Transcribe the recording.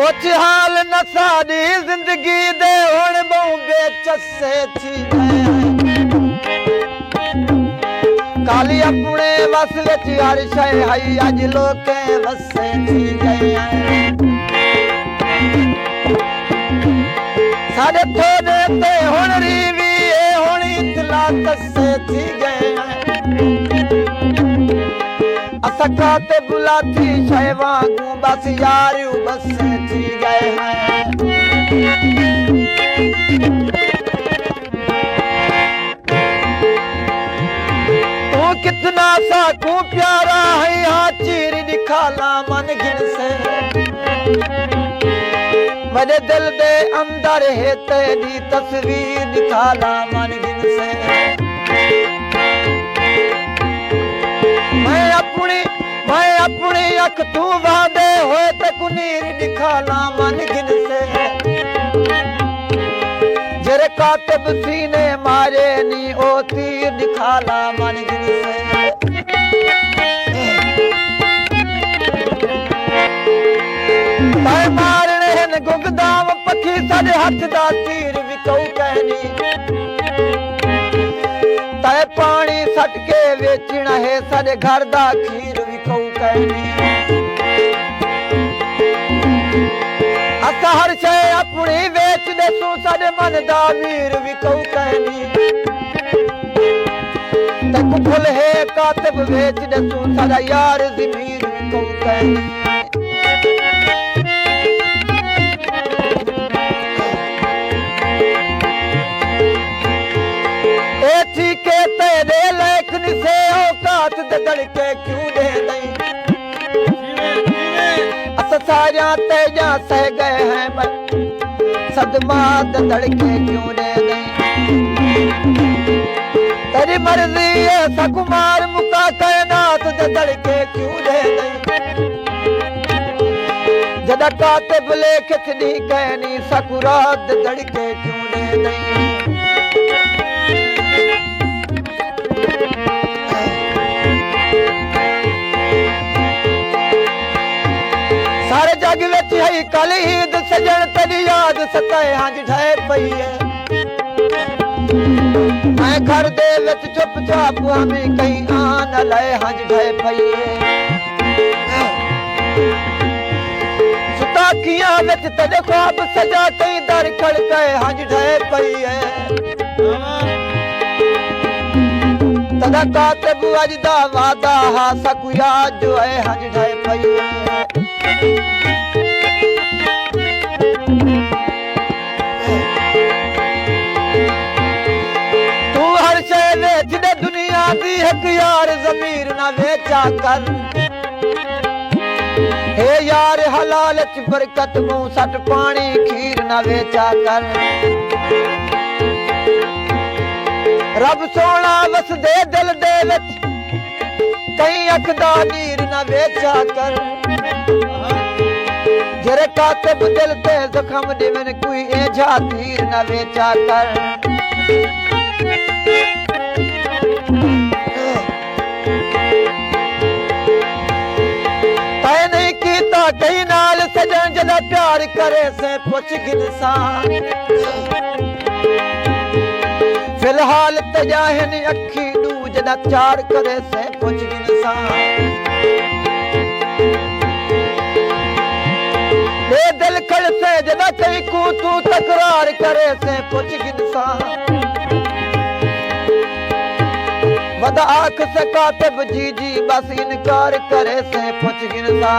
पोच हाल न सारी जिंदगी दे हुण बहु बेचसे थी काली अपने वस विच हर शय हई अज लोके वसे थी गए साडे थोड़े ते हुण रीवी हुण इतला तसे थी गए असका ते बुलाती शय वांगू बस यार बसे थी गए हैं तू कितना साकू प्यारा है हाँ चीर दिखाला मन गिन से मेरे दिल दे अंदर है तेरी तस्वीर दिखाला मन गिन से मैं अपनी अख तू वादे होए ते कुनीर दिखाला मन गिन से जरे कातिब सीने मारे नी ओ तीर दिखाला मन गिन से ताए मारने हैं गुगदाम पखी सारे हाथ दा तीर विकौ कहनी ताए पानी सट के वेचना है सारे घर दा खीर विकौ कहनी असा हर शय अपनी वेच दे तू सारे मन दा वीर विकौ कहनी तक फुल है कातिब वेच दे तू सारा यार ज़मीर विकौ कहनी के तेरे लेखन से औकात दड़के क्यों दे दई अस सारिया तेजा सह गए हैं सदमा दड़के क्यों दे दई तेरी मर्जी है सकुमार मुका कायनात दड़के क्यों दे दई जदा कातिब लेख छड़ी कहनी सकुरात दड़के क्यों दे दई सारे जग विच है कल ईद सजन तेरी याद सताए हंज ढाए पई है मैं घर दे विच चुप चाप हमें कहीं आन लाए हंज ढाए पई है सुता किया विच तेरे ख्वाब सजा कहीं दर खड़के हंज ढाए पई है तदा कातिब अज दा वादा हा सकु याद जो है हंज ढाए पई है तू हर शय वेच दे दुनिया दी एक यार ज़मीर ना वेचा कर हे यार हलाल च बरकत मुंह सट पानी खीर ना वेचा कर रब सोना वस दे दिल दे विच कहीं अख दा नीर ना वेचा कर जरे कातिब दिल ते जख्म देवन कोई एझा तीर न वेचा कर तै नहीं कीता कहीं नाल सजन जदा प्यार करे से पुछ गिनसा फिलहाल तजाहन अखी दू जदा चार करे से पुछ गिनसा दिल खड़ से जदा कहीं को तू तकरार करे से पुछ गिनसा वदा आँख से कातिब जी जी बस इनकार करे से पुछ गिनसा